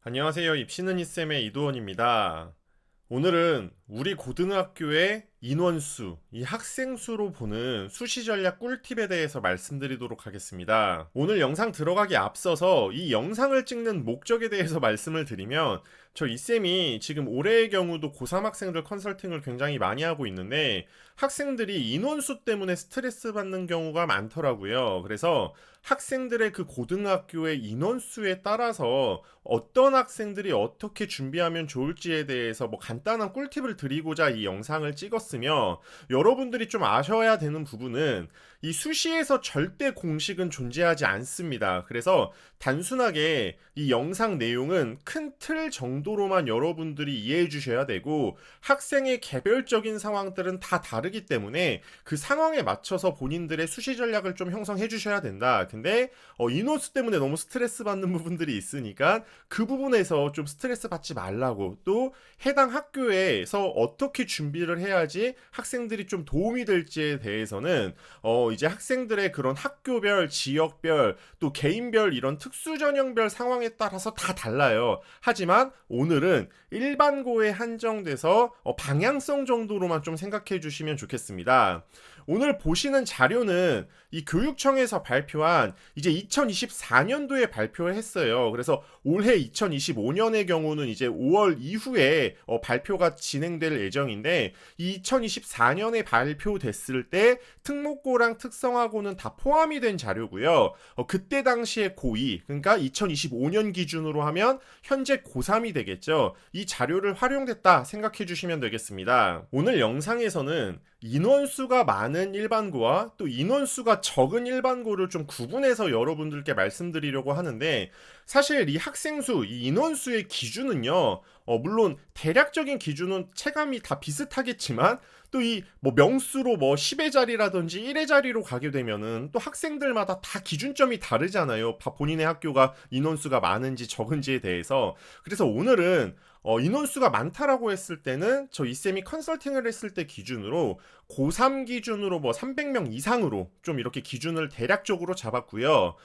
안녕하세요. 입시는 이쌤의 이도원입니다. 오늘은 우리 고등학교의 인원수, 이 학생 수로 보는 수시 전략 꿀팁에 대해서 말씀드리도록 하겠습니다. 오늘 영상 들어가기 앞서서 이 영상을 찍는 목적에 대해서 말씀을 드리면 저 이쌤이 지금 올해의 경우도 고3 학생들 컨설팅을 굉장히 많이 하고 있는데 학생들이 인원수 때문에 스트레스 받는 경우가 많더라고요. 그래서 학생들의 그 고등학교의 인원수에 따라서 어떤 학생들이 어떻게 준비하면 좋을지에 대해서 간단한 꿀팁을 드리고자 이 영상을 찍었으며, 여러분들이 좀 아셔야 되는 부분은 이 수시에서 절대 공식은 존재하지 않습니다. 그래서 단순하게 이 영상 내용은 큰 틀 정도로만 여러분들이 이해해 주셔야 되고, 학생의 개별적인 상황들은 다 다르기 때문에 그 상황에 맞춰서 본인들의 수시 전략을 좀 형성해 주셔야 된다. 근데 인원수 때문에 너무 스트레스 받는 부분들이 있으니까 그 부분에서 좀 스트레스 받지 말라고, 또 해당 학교에서 어떻게 준비를 해야지 학생들이 좀 도움이 될지에 대해서는 이제 학생들의 그런 학교별, 지역별, 또 개인별 이런 특수 전형별 상황에 따라서 다 달라요. 하지만 오늘은 일반고에 한정돼서 방향성 정도로만 좀 생각해 주시면 좋겠습니다. 오늘 보시는 자료는 이 교육청에서 발표한 이제 2024년도에 발표를 했어요. 그래서 올해 2025년의 경우는 이제 5월 이후에 발표가 진행될 예정인데, 2024년에 발표됐을 때 특목고랑 특성화고는 다 포함이 된 자료고요. 그때 당시에 고2, 그러니까 2025년 기준으로 하면 현재 고3이 되겠죠. 이 자료를 활용됐다 생각해 주시면 되겠습니다. 오늘 영상에서는 인원수가 많은 일반고와 또 인원수가 적은 일반고를 좀 구분해서 여러분들께 말씀드리려고 하는데, 사실 이 학생 수, 이 인원수의 기준은요, 물론 대략적인 기준은 체감이 다 비슷하겠지만, 또 이 명수로 10의 자리라든지 1의 자리로 가게 되면은 또 학생들마다 다 기준점이 다르잖아요. 본인의 학교가 인원수가 많은지 적은지에 대해서. 그래서 오늘은 인원수가 많다라고 했을 때는 저 이쌤이 컨설팅을 했을 때 기준으로 고3 기준으로 300명 이상으로 좀 이렇게 기준을 대략적으로 잡았고요.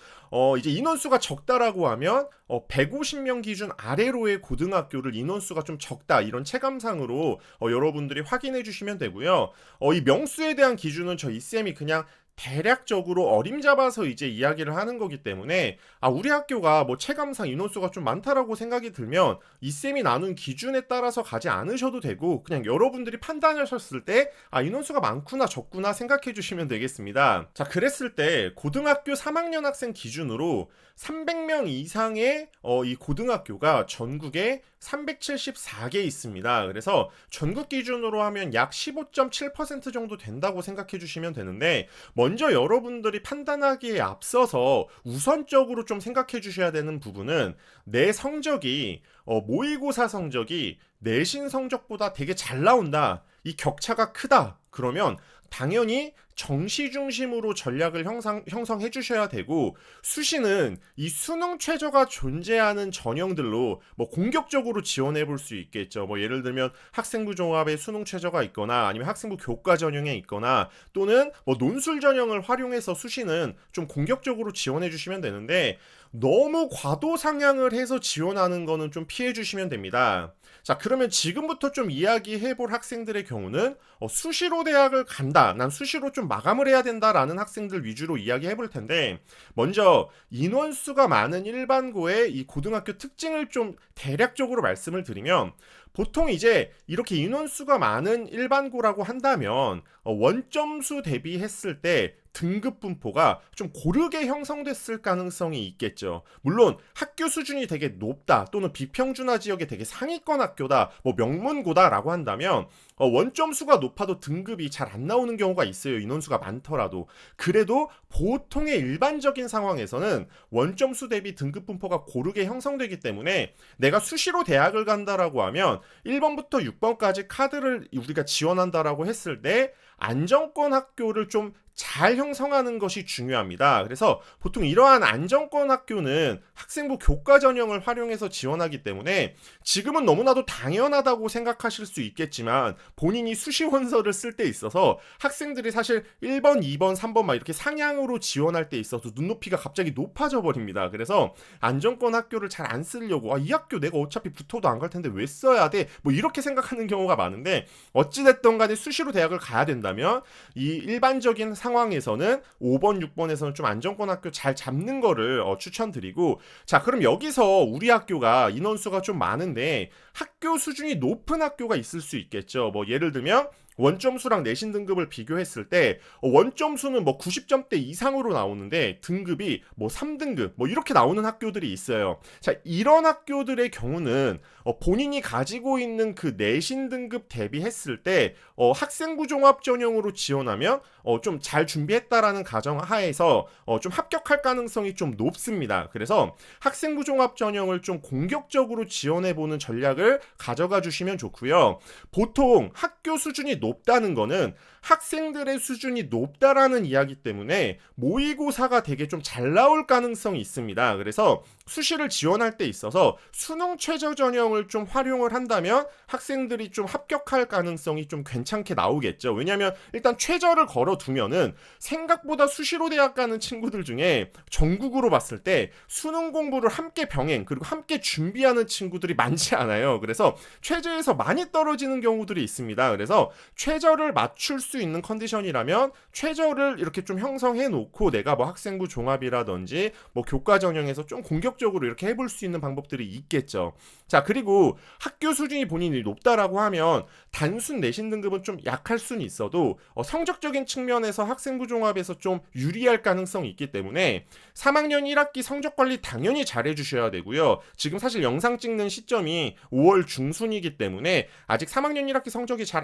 이제 인원수가 적다라고 하면 150명 기준 아래로의 고등학교를 인원수가 좀 적다, 이런 체감상으로 여러분들이 확인해 주시면 되고요. 이 명수에 대한 기준은 저 이쌤이 그냥 대략적으로 어림잡아서 이제 이야기를 하는 거기 때문에, 우리 학교가 체감상 인원수가 좀 많다라고 생각이 들면 이쌤이 나눈 기준에 따라서 가지 않으셔도 되고, 그냥 여러분들이 판단하셨을 때 인원수가 많구나 적구나 생각해 주시면 되겠습니다. 자, 그랬을 때 고등학교 3학년 학생 기준으로 300명 이상의 이 고등학교가 전국에 374개 있습니다. 그래서 전국 기준으로 하면 약 15.7% 정도 된다고 생각해 주시면 되는데, 먼저 여러분들이 판단하기에 앞서서 우선적으로 좀 생각해 주셔야 되는 부분은, 내 성적이 모의고사 성적이 내신 성적보다 되게 잘 나온다, 이 격차가 크다, 그러면 당연히 정시 중심으로 전략을 형성해 주셔야 되고, 수시는 이 수능 최저가 존재하는 전형들로 공격적으로 지원해 볼 수 있겠죠. 예를 들면 학생부 종합에 수능 최저가 있거나, 아니면 학생부 교과 전형에 있거나, 또는 논술 전형을 활용해서 수시는 좀 공격적으로 지원해 주시면 되는데, 너무 과도 상향을 해서 지원하는 거는 좀 피해 주시면 됩니다. 자, 그러면 지금부터 좀 이야기해 볼 학생들의 경우는 수시로 대학을 간다, 난 수시로 좀 마감을 해야 된다라는 학생들 위주로 이야기해 볼 텐데, 먼저 인원수가 많은 일반고의 이 고등학교 특징을 좀 대략적으로 말씀을 드리면, 보통 이제 이렇게 인원수가 많은 일반고라고 한다면 원점수 대비했을 때 등급 분포가 좀 고르게 형성됐을 가능성이 있겠죠. 물론 학교 수준이 되게 높다, 또는 비평준화 지역의 되게 상위권 학교다, 명문고다라고 한다면 원점수가 높아도 등급이 잘 안 나오는 경우가 있어요. 인원수가 많더라도. 그래도 보통의 일반적인 상황에서는 원점수 대비 등급 분포가 고르게 형성되기 때문에, 내가 수시로 대학을 간다라고 하면 1번부터 6번까지 카드를 우리가 지원한다라고 했을 때 안정권 학교를 좀 잘 형성하는 것이 중요합니다. 그래서 보통 이러한 안정권 학교는 학생부 교과 전형을 활용해서 지원하기 때문에 지금은 너무나도 당연하다고 생각하실 수 있겠지만 본인이 수시 원서를 쓸 때 있어서 학생들이 사실 1번, 2번, 3번 막 이렇게 상향으로 지원할 때 있어서 눈높이가 갑자기 높아져 버립니다. 그래서 안정권 학교를 잘 안 쓰려고 이 학교 내가 어차피 붙어도 안 갈 텐데 왜 써야 돼? 뭐 이렇게 생각하는 경우가 많은데 어찌됐든 간에 수시로 대학을 가야 된다면 이 일반적인 상황에서는 5번, 6번에서는 좀 안정권 학교 잘 잡는 거를 추천드리고 자 그럼 여기서 우리 학교가 인원수가 좀 많은데 학교 수준이 높은 학교가 있을 수 있겠죠. 뭐 예를 들면 원점수랑 내신 등급을 비교했을 때 원점수는 뭐 90점대 이상으로 나오는데 등급이 뭐 3등급 뭐 이렇게 나오는 학교들이 있어요. 자, 이런 학교들의 경우는 본인이 가지고 있는 그 내신 등급 대비했을 때 학생부 종합 전형으로 지원하면 좀 잘 준비했다라는 가정 하에서 좀 합격할 가능성이 좀 높습니다. 그래서 학생부 종합 전형을 좀 공격적으로 지원해 보는 전략을 가져가 주시면 좋고요. 보통 학교 수준이 높다는 거는 학생들의 수준이 높다라는 이야기 때문에 모의고사가 되게 좀 잘 나올 가능성이 있습니다. 그래서 수시를 지원할 때 있어서 수능 최저 전형을 좀 활용을 한다면 학생들이 좀 합격할 가능성이 좀 괜찮게 나오겠죠. 왜냐하면 일단 최저를 걸어두면은 생각보다 수시로 대학 가는 친구들 중에 전국으로 봤을 때 수능 공부를 함께 병행 그리고 함께 준비하는 친구들이 많지 않아요. 그래서 최저에서 많이 떨어지는 경우들이 있습니다. 그래서 최저를 맞출 수 있는 컨디션이라면 최저를 이렇게 좀 형성해 놓고 내가 뭐 학생부 종합이라든지 뭐 교과 전형에서 좀 공격적으로 이렇게 해볼 수 있는 방법들이 있겠죠. 자 그리고 학교 수준이 본인이 높다라고 하면 단순 내신 등급은 좀 약할 수는 있어도 성적적인 측면에서 학생부 종합에서 좀 유리할 가능성이 있기 때문에 3학년 1학기 성적 관리 당연히 잘 해주셔야 되고요. 지금 사실 영상 찍는 시점이 5월 중순이기 때문에 아직 3학년 1학기 성적이 잘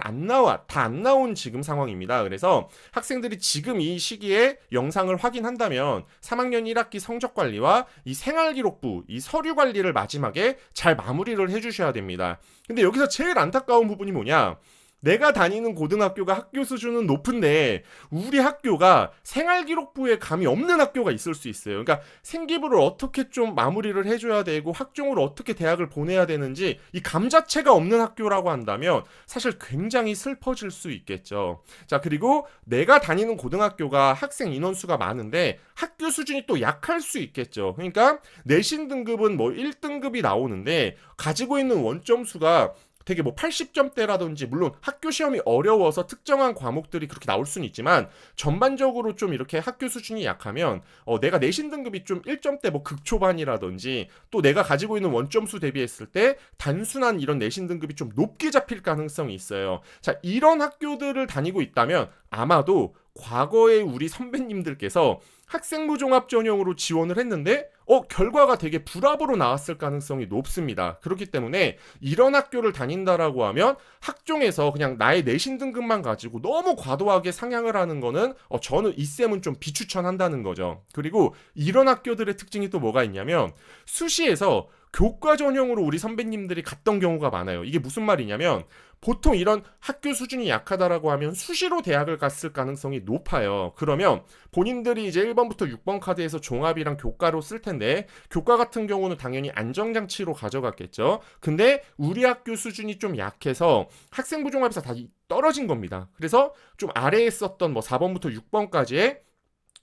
다 안 나온 지금 상황입니다. 그래서 학생들이 지금 이 시기에 영상을 확인한다면 3학년 1학기 성적 관리와 이 생활기록부, 이 서류 관리를 마지막에 잘 마무리를 해주셔야 됩니다. 근데 여기서 제일 안타까운 부분이 뭐냐? 내가 다니는 고등학교가 학교 수준은 높은데 우리 학교가 생활기록부에 감이 없는 학교가 있을 수 있어요. 그러니까 생기부를 어떻게 좀 마무리를 해줘야 되고 학종으로 어떻게 대학을 보내야 되는지 이 감 자체가 없는 학교라고 한다면 사실 굉장히 슬퍼질 수 있겠죠. 자 그리고 내가 다니는 고등학교가 학생 인원수가 많은데 학교 수준이 또 약할 수 있겠죠. 그러니까 내신 등급은 뭐 1등급이 나오는데 가지고 있는 원점수가 되게 뭐 80점대라든지 물론 학교 시험이 어려워서 특정한 과목들이 그렇게 나올 수는 있지만 전반적으로 좀 이렇게 학교 수준이 약하면 내가 내신 등급이 좀 1점대 뭐 극초반이라든지 또 내가 가지고 있는 원점수 대비했을 때 단순한 이런 내신 등급이 좀 높게 잡힐 가능성이 있어요. 자 이런 학교들을 다니고 있다면 아마도 과거에 우리 선배님들께서 학생부 종합 전형으로 지원을 했는데 결과가 되게 불합으로 나왔을 가능성이 높습니다. 그렇기 때문에 이런 학교를 다닌다라고 하면 학종에서 그냥 나의 내신 등급만 가지고 너무 과도하게 상향을 하는 거는 저는 이 쌤은 좀 비추천한다는 거죠. 그리고 이런 학교들의 특징이 또 뭐가 있냐면 수시에서 교과 전형으로 우리 선배님들이 갔던 경우가 많아요. 이게 무슨 말이냐면 보통 이런 학교 수준이 약하다라고 하면 수시로 대학을 갔을 가능성이 높아요. 그러면 본인들이 이제 1번부터 6번 카드에서 종합이랑 교과로 쓸 텐데 교과 같은 경우는 당연히 안정장치로 가져갔겠죠. 근데 우리 학교 수준이 좀 약해서 학생부 종합에서 다 떨어진 겁니다. 그래서 좀 아래에 썼던 뭐 4번부터 6번까지의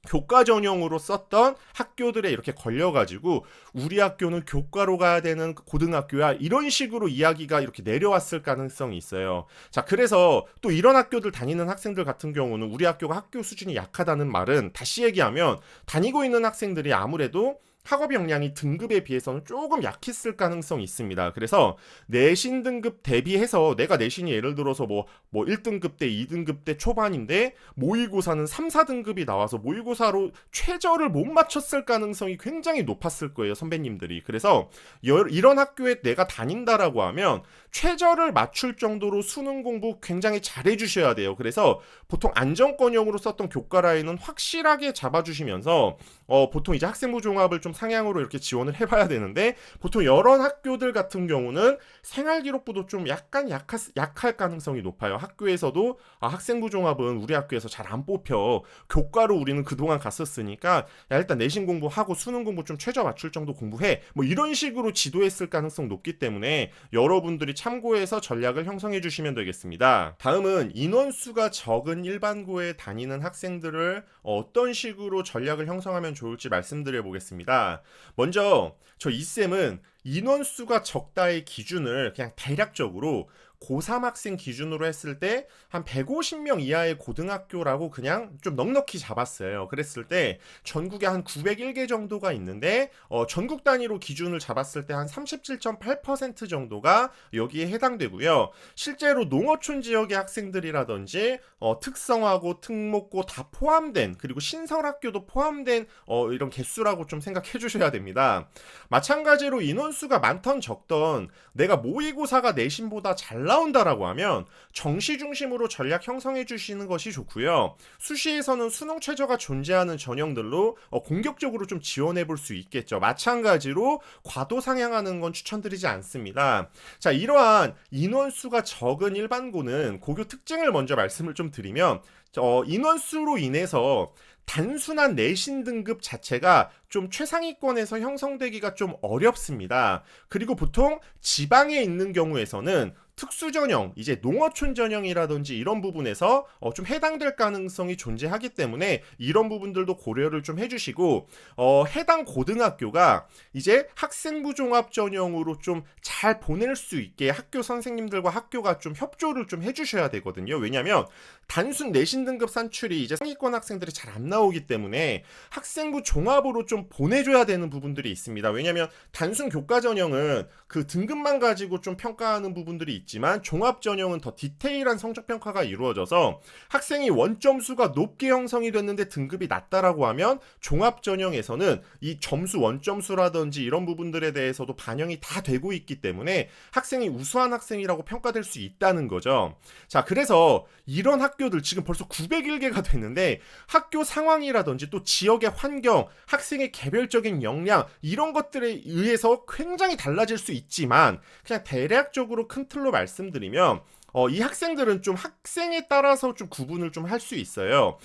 교과 전형으로 썼던 학교들에 이렇게 걸려가지고 우리 학교는 교과로 가야 되는 고등학교야 이런 식으로 이야기가 이렇게 내려왔을 가능성이 있어요. 자 그래서 또 이런 학교들 다니는 학생들 같은 경우는 우리 학교가 학교 수준이 약하다는 말은 다시 얘기하면 다니고 있는 학생들이 아무래도 학업 역량이 등급에 비해서는 조금 약했을 가능성이 있습니다. 그래서 내신 등급 대비해서 내가 내신이 예를 들어서 뭐 1등급 때 2등급 때 초반인데 모의고사는 3, 4등급이 나와서 모의고사로 최저를 못 맞췄을 가능성이 굉장히 높았을 거예요. 선배님들이. 그래서 이런 학교에 내가 다닌다라고 하면 최저를 맞출 정도로 수능 공부 굉장히 잘해 주셔야 돼요. 그래서 보통 안정권형으로 썼던 교과 라인은 확실하게 잡아주시면서 보통 이제 학생부 종합을 좀 상향으로 이렇게 지원을 해봐야 되는데 보통 이런 학교들 같은 경우는 생활기록부도 좀 약간 약할 가능성이 높아요. 학교에서도 학생부 종합은 우리 학교에서 잘 안 뽑혀. 교과로 우리는 그동안 갔었으니까 야, 일단 내신 공부하고 수능 공부 좀 최저 맞출 정도 공부해. 뭐 이런 식으로 지도했을 가능성 높기 때문에 여러분들이 참고해서 전략을 형성해 주시면 되겠습니다. 다음은 인원수가 적은 일반고에 다니는 학생들을 어떤 식으로 전략을 형성하면 좋을지 말씀드려 보겠습니다. 먼저 저 이쌤은 인원수가 적다의 기준을 그냥 대략적으로 고3 학생 기준으로 했을 때 한 150명 이하의 고등학교라고 그냥 좀 넉넉히 잡았어요. 그랬을 때 전국에 한 901개 정도가 있는데 전국 단위로 기준을 잡았을 때 한 37.8% 정도가 여기에 해당되고요. 실제로 농어촌 지역의 학생들이라든지 특성화고 특목고 다 포함된 그리고 신설학교도 포함된 이런 개수라고 좀 생각해 주셔야 됩니다. 마찬가지로 인원수가 많던 적던 내가 모의고사가 내신보다 잘 나온다라고 하면 정시 중심으로 전략 형성해 주시는 것이 좋고요. 수시에서는 수능 최저가 존재하는 전형들로 공격적으로 좀 지원해 볼 수 있겠죠. 마찬가지로 과도 상향하는 건 추천드리지 않습니다. 자, 이러한 인원수가 적은 일반고는 고교 특징을 먼저 말씀을 좀 드리면 인원수로 인해서 단순한 내신 등급 자체가 좀 최상위권에서 형성되기가 좀 어렵습니다. 그리고 보통 지방에 있는 경우에서는 특수 전형, 이제 농어촌 전형이라든지 이런 부분에서 좀 해당될 가능성이 존재하기 때문에 이런 부분들도 고려를 좀 해주시고 해당 고등학교가 이제 학생부 종합 전형으로 좀 잘 보낼 수 있게 학교 선생님들과 학교가 좀 협조를 좀 해주셔야 되거든요. 왜냐하면 단순 내신 등급 산출이 이제 상위권 학생들이 잘 안 나오기 때문에 학생부 종합으로 좀 보내줘야 되는 부분들이 있습니다. 왜냐하면 단순 교과 전형은 그 등급만 가지고 좀 평가하는 부분들이 있지만 종합 전형은 더 디테일한 성적 평가가 이루어져서 학생이 원점수가 높게 형성이 됐는데 등급이 낮다라고 하면 종합 전형에서는 이 점수 원점수라든지 이런 부분들에 대해서도 반영이 다 되고 있기 때문에 학생이 우수한 학생이라고 평가될 수 있다는 거죠. 자, 그래서 이런 학교들 지금 벌써 901개가 됐는데 학교 상황이라든지 또 지역의 환경, 학생의 개별적인 역량 이런 것들에 의해서 굉장히 달라질 수 있지만 그냥 대략적으로 큰 틀로 말씀드리면 이 학생들은 좀 학생에 따라서 좀 구분을 좀 할 수 있어요.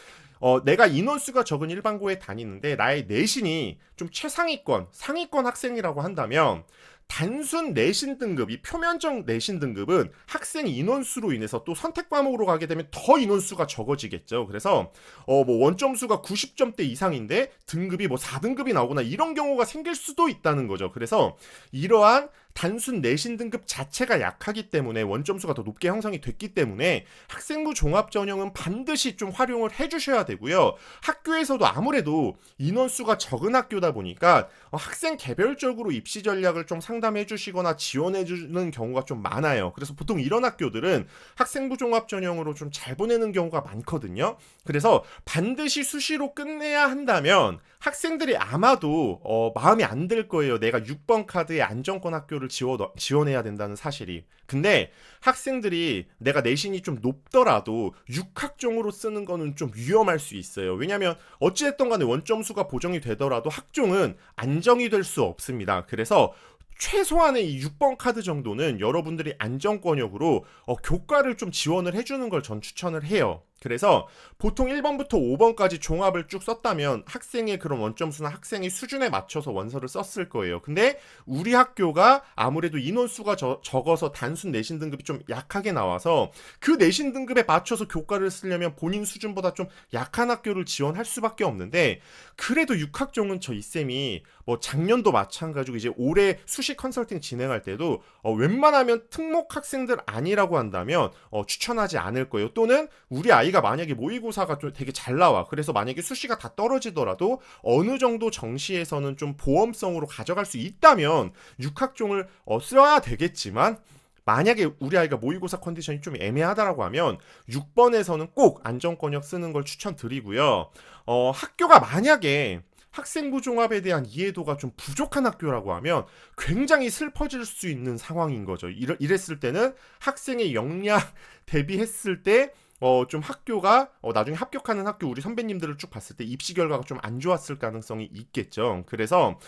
내가 인원수가 적은 일반고에 다니는데 나의 내신이 좀 최상위권, 상위권 학생이라고 한다면 단순 내신 등급, 이 표면적 내신 등급은 학생 인원수로 인해서 또 선택 과목으로 가게 되면 더 인원수가 적어지겠죠. 그래서 뭐 원점수가 90점대 이상인데 등급이 뭐 4등급이 나오거나 이런 경우가 생길 수도 있다는 거죠. 그래서 이러한 단순 내신 등급 자체가 약하기 때문에 원점수가 더 높게 형성이 됐기 때문에 학생부 종합 전형은 반드시 좀 활용을 해주셔야 되고요. 학교에서도 아무래도 인원수가 적은 학교다 보니까 학생 개별적으로 입시 전략을 좀 상담해 주시거나 지원해 주는 경우가 좀 많아요. 그래서 보통 이런 학교들은 학생부 종합 전형으로 좀 잘 보내는 경우가 많거든요. 그래서 반드시 수시로 끝내야 한다면 학생들이 아마도 마음이 안 들 거예요. 내가 6번 카드의 안정권 학교를 지원해야 된다는 사실이. 근데 학생들이 내가 내신이 좀 높더라도 6학종으로 쓰는 거는 좀 위험할 수 있어요. 왜냐하면 어찌됐든 간에 원점수가 보정이 되더라도 학종은 안정이 될 수 없습니다. 그래서 최소한의 이 6번 카드 정도는 여러분들이 안정권역으로 교과를 좀 지원을 해주는 걸 전 추천을 해요. 그래서 보통 1번부터 5번까지 종합을 쭉 썼다면 학생의 그런 원점수나 학생의 수준에 맞춰서 원서를 썼을 거예요. 근데 우리 학교가 아무래도 인원수가 적어서 단순 내신 등급이 좀 약하게 나와서 그 내신 등급에 맞춰서 교과를 쓰려면 본인 수준보다 좀 약한 학교를 지원할 수밖에 없는데 그래도 6학종은 저 이쌤이 뭐 작년도 마찬가지고 이제 올해 수시 컨설팅 진행할 때도 웬만하면 특목 학생들 아니라고 한다면 추천하지 않을 거예요. 또는 우리 아이가 만약에 모의고사가 좀 되게 잘 나와. 그래서 만약에 수시가 다 떨어지더라도 어느 정도 정시에서는 좀 보험성으로 가져갈 수 있다면 6학종을 써야 되겠지만 만약에 우리 아이가 모의고사 컨디션이 좀 애매하다라고 하면 6번에서는 꼭 안정권역 쓰는 걸 추천드리고요. 학교가 만약에 학생부 종합에 대한 이해도가 좀 부족한 학교라고 하면 굉장히 슬퍼질 수 있는 상황인 거죠. 이랬을 때는 학생의 역량 대비했을 때 좀 학교가 나중에 합격하는 학교 우리 선배님들을 쭉 봤을 때 입시 결과가 좀 안 좋았을 가능성이 있겠죠. 그래서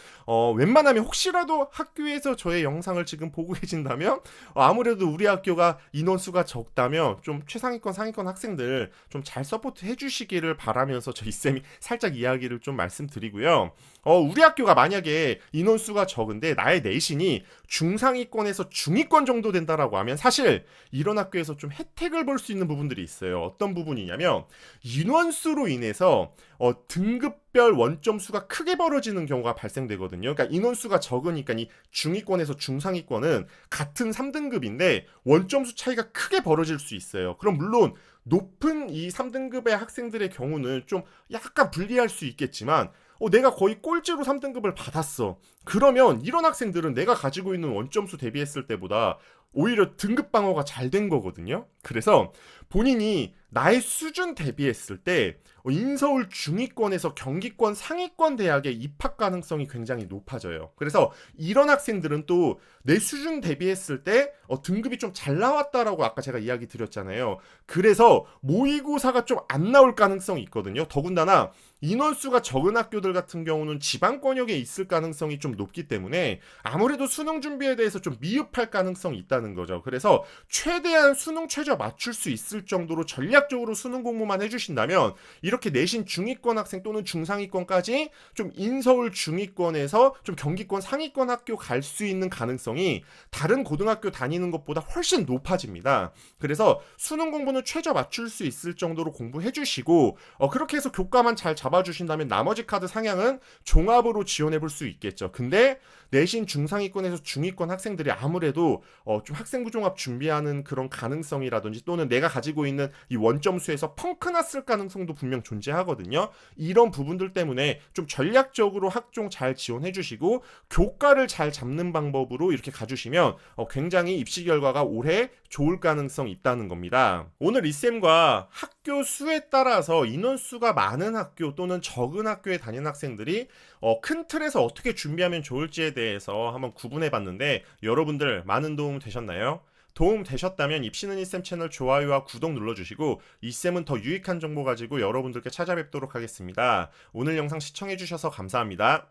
웬만하면 혹시라도 학교에서 저의 영상을 지금 보고 계신다면 아무래도 우리 학교가 인원수가 적다면 좀 최상위권 상위권 학생들 좀 잘 서포트 해주시기를 바라면서 저희 쌤이 살짝 이야기를 좀 말씀드리고요. 우리 학교가 만약에 인원수가 적은데 나의 내신이 중상위권에서 중위권 정도 된다라고 하면 사실 이런 학교에서 좀 혜택을 볼 수 있는 부분들이 있어요. 어떤 부분이냐면 인원수로 인해서 등급별 원점수가 크게 벌어지는 경우가 발생되거든요. 그러니까 인원수가 적으니까 이 중위권에서 중상위권은 같은 3등급인데 원점수 차이가 크게 벌어질 수 있어요. 그럼 물론 높은 이 3등급의 학생들의 경우는 좀 약간 불리할 수 있겠지만 내가 거의 꼴찌로 3등급을 받았어. 그러면 이런 학생들은 내가 가지고 있는 원점수 대비했을 때보다 오히려 등급 방어가 잘 된 거거든요. 그래서 본인이 나의 수준 대비했을 때 인서울 중위권에서 경기권 상위권 대학에 입학 가능성이 굉장히 높아져요. 그래서 이런 학생들은 또 내 수준 대비했을 때 등급이 좀 잘 나왔다라고 아까 제가 이야기 드렸잖아요. 그래서 모의고사가 좀 안 나올 가능성이 있거든요. 더군다나 인원수가 적은 학교들 같은 경우는 지방권역에 있을 가능성이 좀 높기 때문에 아무래도 수능 준비에 대해서 좀 미흡할 가능성이 있다는 거죠. 그래서 최대한 수능 최저 맞출 수 있을 정도로 전략적으로 수능 공부만 해주신다면 이렇게 내신 중위권 학생 또는 중상위권까지 좀 인서울 중위권에서 좀 경기권 상위권 학교 갈 수 있는 가능성이 다른 고등학교 다니는 것보다 훨씬 높아집니다. 그래서 수능 공부는 최저 맞출 수 있을 정도로 공부해 주시고 그렇게 해서 교과만 잘 잡아주신다면 나머지 카드 상향은 종합으로 지원해 볼 수 있겠죠. 근데 내신 중상위권에서 중위권 학생들이 아무래도 좀 학생부 종합 준비하는 그런 가능성이라든지 또는 내가 가지고 있는 이 원점수에서 펑크 났을 가능성도 분명 존재하거든요. 이런 부분들 때문에 좀 전략적으로 학종 잘 지원해 주시고 교과를 잘 잡는 방법으로 이렇게 가주시면 굉장히 입시 결과가 올해 좋을 가능성이 있다는 겁니다. 오늘 이쌤과 학교 수에 따라서 인원수가 많은 학교 또는 적은 학교에 다니는 학생들이 큰 틀에서 어떻게 준비하면 좋을지에 대해서 한번 구분해 봤는데 여러분들 많은 도움 되셨나요? 도움 되셨다면 입시는 이쌤 채널 좋아요와 구독 눌러주시고 이쌤은 더 유익한 정보 가지고 여러분들께 찾아뵙도록 하겠습니다. 오늘 영상 시청해주셔서 감사합니다.